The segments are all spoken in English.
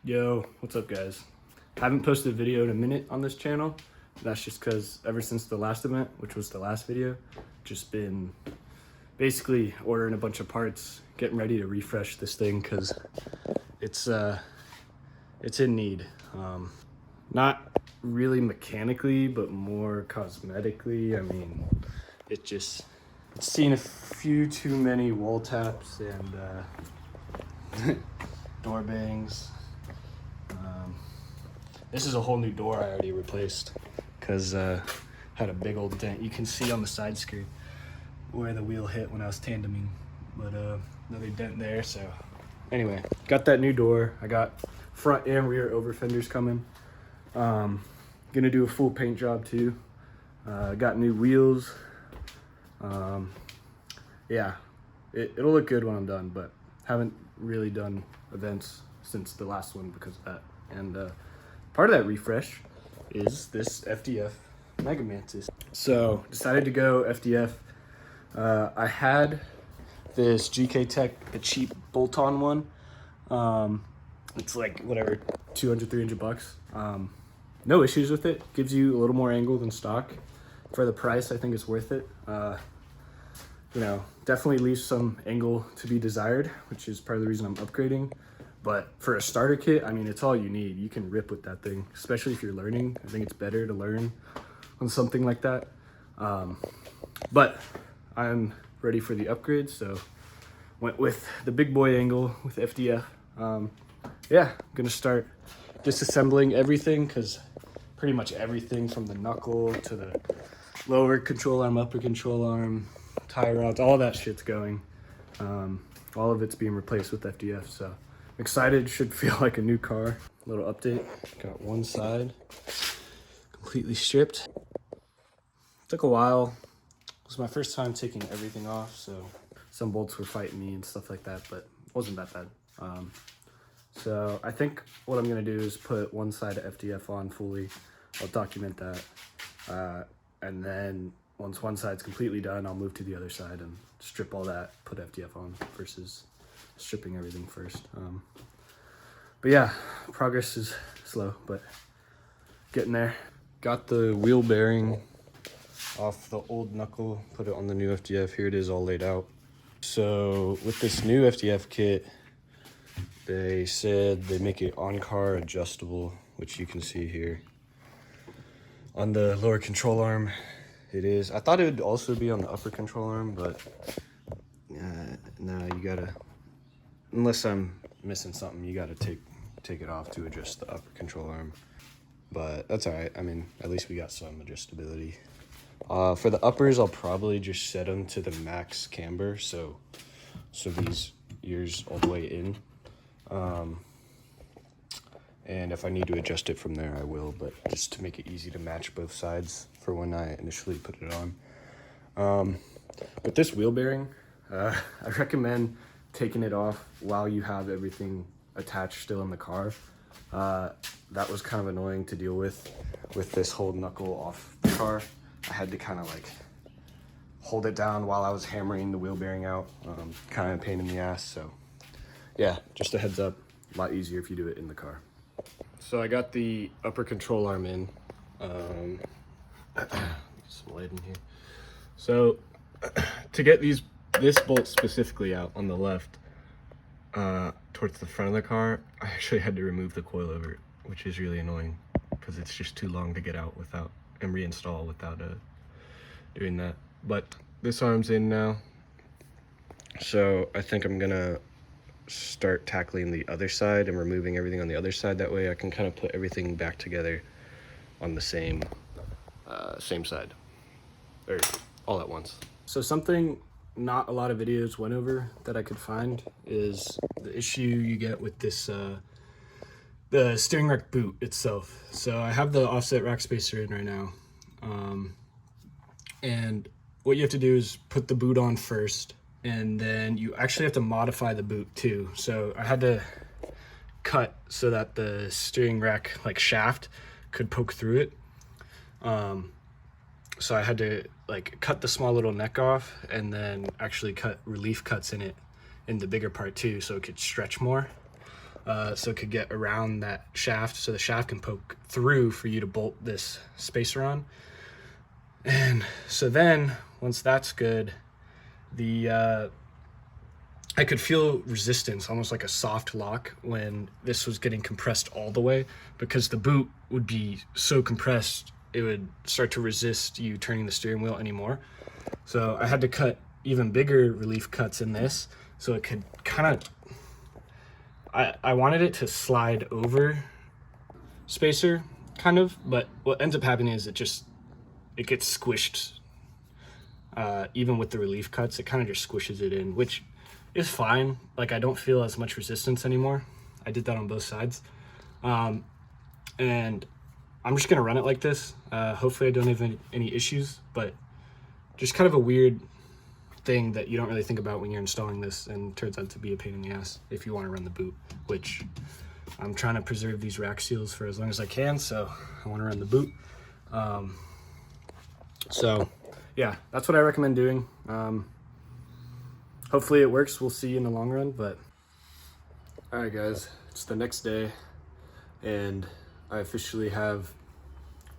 Yo, what's up guys? Haven't posted a video in a minute on this channel. That's just because ever since the last event, which was the last video, just been basically ordering a bunch of parts, getting ready to refresh this thing because it's in need. Not really mechanically, but more cosmetically. I mean, it's seen a few too many wall taps and door bangs. This is a whole new door I already replaced because had a big old dent. You can see on the side skirt where the wheel hit when I was tandeming, but another dent there. So anyway, got that new door. I got front and rear over fenders coming. Gonna do a full paint job too. Got new wheels. Yeah, it'll look good when I'm done, but haven't really done events since the last one because of that. And part of that refresh is this FDF Mega Mantis. So decided to go FDF. I had this GK Tech, the cheap bolt-on one. It's like whatever, 200, 300 bucks. No issues with it. Gives you a little more angle than stock. For the price, I think it's worth it. You know, definitely leaves some angle to be desired, which is part of the reason I'm upgrading. But for a starter kit, I mean, it's all you need. You can rip with that thing, especially if you're learning. I think it's better to learn on something like that. But I'm ready for the upgrade, so went with the big boy angle with FDF. Yeah, I'm gonna start disassembling everything because pretty much everything from the knuckle to the lower control arm, upper control arm, tie rods, all that shit's going. All of it's being replaced with FDF, so excited. Should feel like a new car. Little update, got one side completely stripped. Took a while. It was my first time taking everything off, so some bolts were fighting me and stuff like that, but it wasn't that bad. So I think what I'm gonna do is put one side of FDF on fully. I'll document that. And then once one side's completely done, I'll move to the other side and strip all that, put FDF on versus stripping everything first. But yeah, progress is slow, but getting there. Got the wheel bearing off the old knuckle, put it on the new FDF. Here it is all laid out. So with this new FDF kit, they said they make it on-car adjustable, which you can see here. On the lower control arm, it is. I thought it would also be on the upper control arm, but no, you gotta, unless I'm missing something, you gotta take it off to adjust the upper control arm. But that's all right. I mean, at least we got some adjustability. For the uppers, I'll probably just set them to the max camber, so these ears all the way in. And if I need to adjust it from there, I will, but just to make it easy to match both sides for when I initially put it on. But this wheel bearing, I recommend taking it off while you have everything attached still in the car. That was kind of annoying to deal with this whole knuckle off the car. I had to kind of like hold it down while I was hammering the wheel bearing out. Kind of a pain in the ass, so yeah, just a heads up, a lot easier if you do it in the car. So I got the upper control arm in. Some light in here. So to get this bolt specifically out on the left, towards the front of the car, I actually had to remove the coilover, which is really annoying because it's just too long to get out without and reinstall without doing that. But this arm's in now, so I think I'm gonna start tackling the other side and removing everything on the other side. That way I can kind of put everything back together on the same side, or all at once. So something not a lot of videos went over that I could find is the issue you get with this the steering rack boot itself. So I have the offset rack spacer in right now, and what you have to do is put the boot on first, and then you actually have to modify the boot too. So I had to cut so that the steering rack like shaft could poke through it. So I had to like cut the small little neck off and then actually cut relief cuts in it in the bigger part too, so it could stretch more. so it could get around that shaft, so the shaft can poke through for you to bolt this spacer on. And so then once that's good, I could feel resistance, almost like a soft lock, when this was getting compressed all the way, because the boot would be so compressed it would start to resist you turning the steering wheel anymore. So I had to cut even bigger relief cuts in this so it could kind of, I wanted it to slide over spacer kind of, but what ends up happening is it gets squished. Even with the relief cuts, it kind of just squishes it in, which is fine. Like, I don't feel as much resistance anymore. I did that on both sides. And I'm just gonna run it like this. Hopefully I don't have any issues, but just kind of a weird thing that you don't really think about when you're installing this, and turns out to be a pain in the ass if you want to run the boot, which I'm trying to preserve these rack seals for as long as I can, so I want to run the boot. So yeah, that's what I recommend doing. Hopefully it works. We'll see in the long run. But all right, guys, it's the next day, and I officially have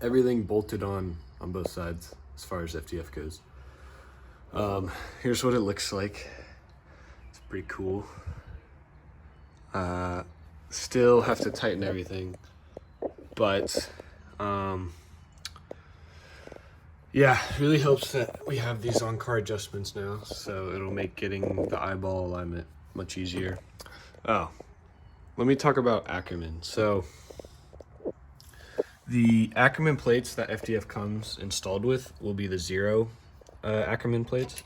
everything bolted on both sides as far as FDF goes. Here's what it looks like. It's pretty cool. Still have to tighten everything, but yeah, it really helps that we have these on-car adjustments now, so it'll make getting the eyeball alignment much easier. Oh, let me talk about Ackerman. So the Ackerman plates that FDF comes installed with will be the 0 Ackerman plates.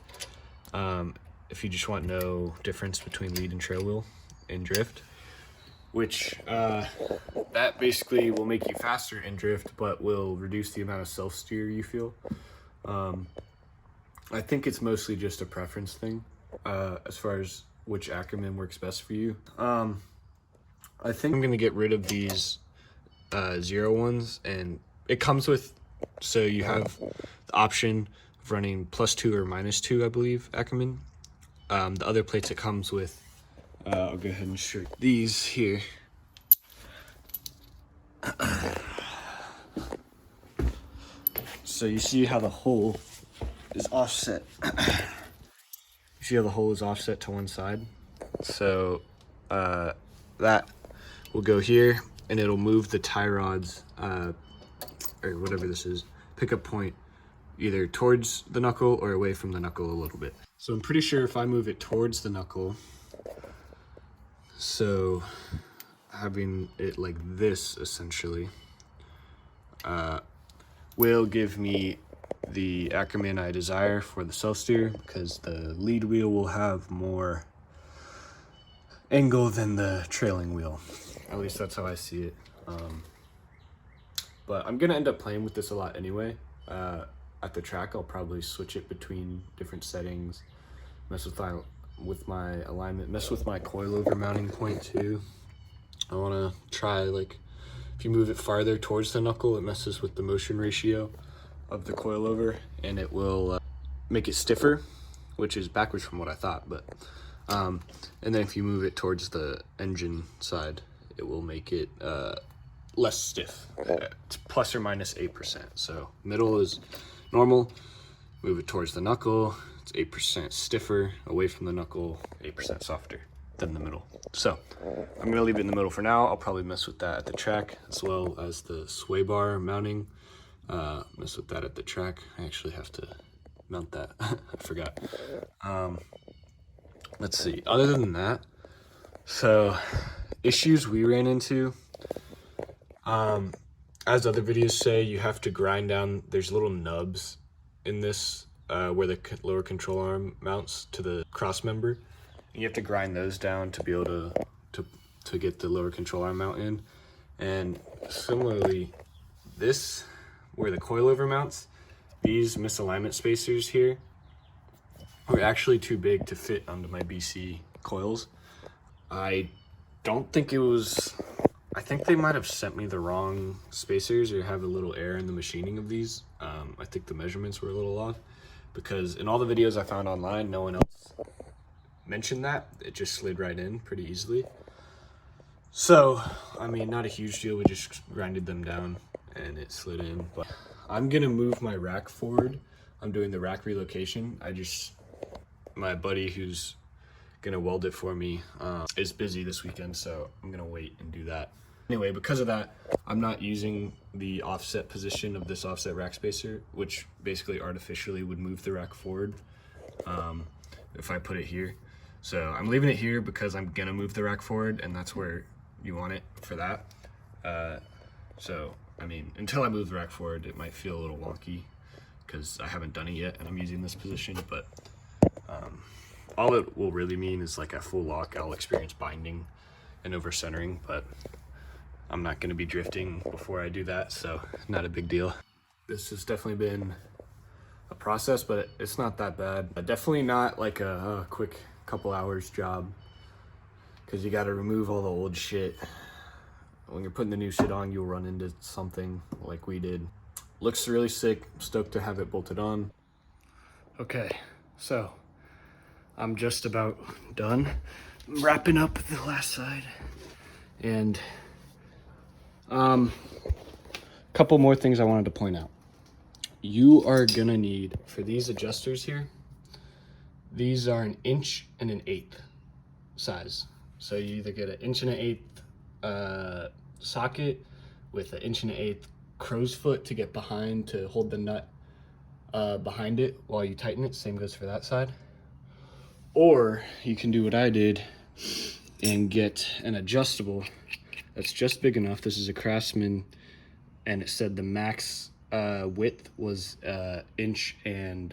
If you just want no difference between lead and trail wheel in drift, which that basically will make you faster in drift, but will reduce the amount of self-steer you feel. I think it's mostly just a preference thing as far as which Ackerman works best for you. I think I'm gonna get rid of these 0 ones, and it comes with, so you have the option of running +2 or -2, I believe, Ackerman. The other plates it comes with, I'll go ahead and show these here. So you see how the hole is offset. You see how the hole is offset to one side? So that will go here, and it'll move the tie rods, or whatever this is, pickup point, either towards the knuckle or away from the knuckle a little bit. So I'm pretty sure if I move it towards the knuckle, so having it like this essentially, will give me the Ackerman I desire for the self-steer, because the lead wheel will have more angle than the trailing wheel. At least that's how I see it. But I'm gonna end up playing with this a lot anyway. At the track, I'll probably switch it between different settings, mess with my alignment, mess with my coilover mounting point too. I wanna try, like, if you move it farther towards the knuckle, it messes with the motion ratio of the coilover, and it will make it stiffer, which is backwards from what I thought. But and then if you move it towards the engine side, it will make it less stiff. It's plus or minus 8%. So middle is normal. Move it towards the knuckle, it's 8% stiffer. Away from the knuckle, 8% softer than the middle. So I'm gonna leave it in the middle for now. I'll probably mess with that at the track, as well as the sway bar mounting. Mess with that at the track. I actually have to mount that. I forgot. Let's see. Other than that, so issues we ran into, as other videos say, you have to grind down. There's little nubs in this where the lower control arm mounts to the cross member. You have to grind those down to be able to get the lower control arm mount in. And similarly, this, where the coilover mounts, these misalignment spacers here were actually too big to fit onto my BC coils. I don't think it was, I think they might have sent me the wrong spacers or have a little error in the machining of these. I think the measurements were a little off, because in all the videos I found online, no one else mentioned that. It just slid right in pretty easily. So, I mean, not a huge deal. We just grinded them down and it slid in. But I'm gonna move my rack forward. I'm doing the rack relocation. My buddy who's gonna weld it for me is busy this weekend, so I'm gonna wait and do that. Anyway, because of that, I'm not using the offset position of this offset rack spacer, which basically artificially would move the rack forward if I put it here. So I'm leaving it here because I'm gonna move the rack forward, and that's where you want it for that. So, I mean, until I move the rack forward, it might feel a little wonky because I haven't done it yet and I'm using this position, but all it will really mean is like at full lock, I'll experience binding and over centering, but I'm not gonna be drifting before I do that, so not a big deal. This has definitely been a process, but it's not that bad. Definitely not like a quick couple hours job, because you gotta remove all the old shit. When you're putting the new shit on, you'll run into something like we did. Looks really sick, stoked to have it bolted on. Okay, so I'm just about done. I'm wrapping up the last side, and couple more things I wanted to point out. You are gonna need, for these adjusters here, these are 1 inch and 1/8 size. So you either get 1 inch and 1/8 socket with 1 inch and 1/8 crow's foot to get behind to hold the nut behind it while you tighten it. Same goes for that side. Or you can do what I did and get an adjustable that's just big enough. This is a Craftsman, and it said the max width was 1 inch and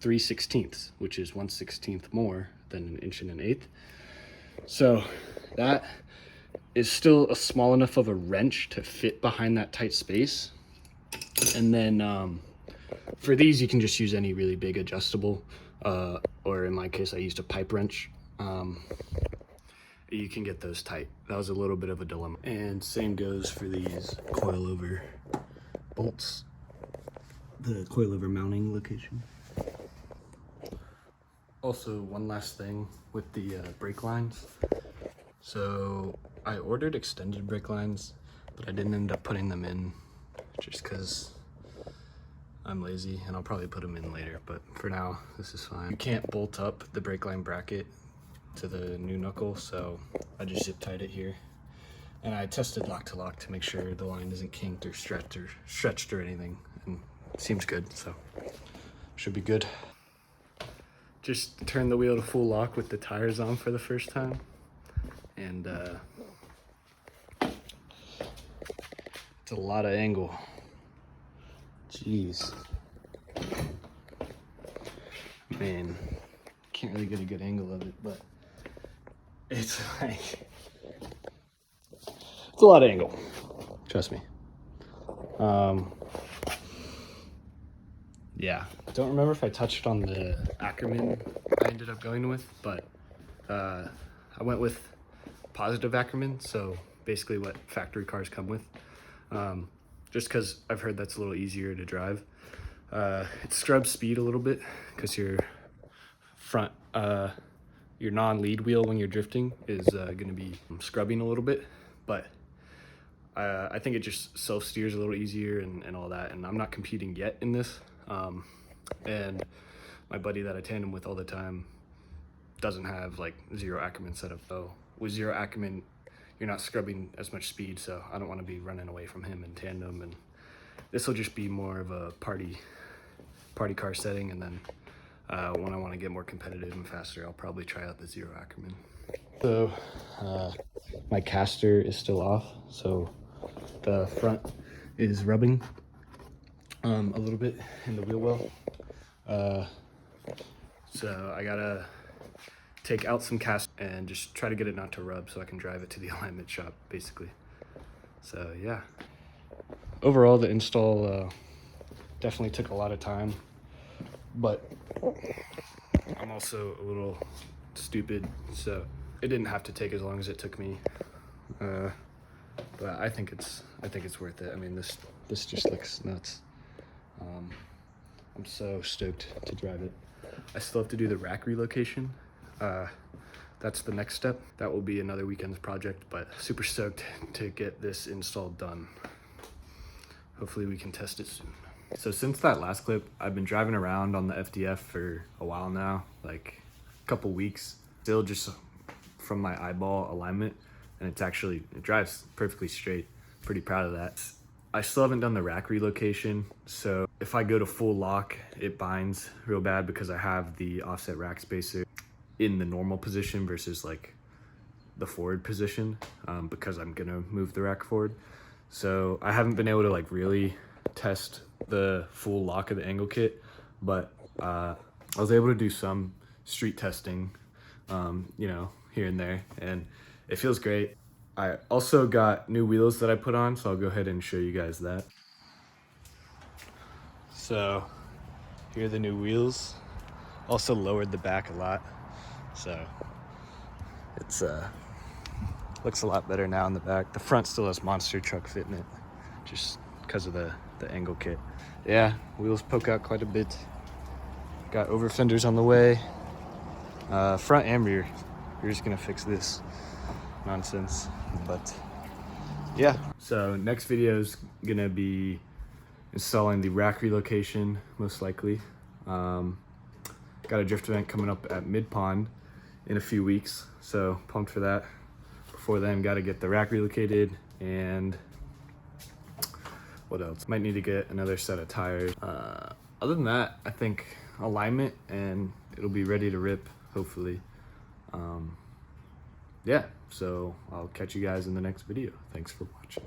3/16, which is 1/16 more than 1 inch and 1/8. So that is still a small enough of a wrench to fit behind that tight space. And then for these, you can just use any really big adjustable, or in my case, I used a pipe wrench. You can get those tight. That was a little bit of a dilemma. And same goes for these coilover bolts, the coilover mounting location. Also, one last thing with the brake lines. So I ordered extended brake lines, but I didn't end up putting them in just because I'm lazy, and I'll probably put them in later, but for now, this is fine. You can't bolt up the brake line bracket to the new knuckle, so I just zip tied it here. And I tested lock to lock to make sure the line isn't kinked or stretched or anything, and it seems good, so should be good. Just turn the wheel to full lock with the tires on for the first time, and it's a lot of angle. Jeez. Man, can't really get a good angle of it, but it's like, it's a lot of angle, trust me. Yeah, don't remember if I touched on the Ackerman I ended up going with, but I went with positive Ackerman, so basically what factory cars come with, just because I've heard that's a little easier to drive. It scrubs speed a little bit because your front, your non-lead wheel when you're drifting is going to be scrubbing a little bit, but I think it just self-steers a little easier and all that, and I'm not competing yet in this. And my buddy that I tandem with all the time doesn't have like zero Ackerman setup, though. With zero Ackerman, you're not scrubbing as much speed, so I don't want to be running away from him in tandem, and this will just be more of a party car setting, and then when I want to get more competitive and faster, I'll probably try out the zero Ackerman. So my caster is still off, so the front is rubbing a little bit in the wheel well. So I gotta take out some cast and just try to get it not to rub so I can drive it to the alignment shop, basically. So yeah. Overall, the install definitely took a lot of time, but I'm also a little stupid, so it didn't have to take as long as it took me. But I think it's worth it. I mean, this just looks nuts. I'm so stoked to drive it. I still have to do the rack relocation. that's the next step. That will be another weekend's project, but super stoked to get this install done. Hopefully we can test it soon. So since that last clip, I've been driving around on the FDF for a while now, like a couple weeks, still just from my eyeball alignment, and it drives perfectly straight. Pretty proud of that. I still haven't done the rack relocation, so if I go to full lock, it binds real bad because I have the offset rack spacer in the normal position versus like the forward position, because I'm gonna move the rack forward. So I haven't been able to like really test the full lock of the angle kit, but I was able to do some street testing, you know, here and there, and it feels great. I also got new wheels that I put on, so I'll go ahead and show you guys that. So here are the new wheels. Also lowered the back a lot, so it's looks a lot better now in the back. The front still has monster truck fit in it, just because of the angle kit. Yeah, wheels poke out quite a bit. Got over fenders on the way, front and rear. We're just gonna fix this nonsense, but yeah. So next video is gonna be installing the rack relocation, most likely. Got a drift event coming up at Mid Pond in a few weeks, so pumped for that. Before then, got to get the rack relocated, and what else? Might need to get another set of tires. Other than that, I think alignment, and it'll be ready to rip, hopefully. Yeah, so I'll catch you guys in the next video. Thanks for watching.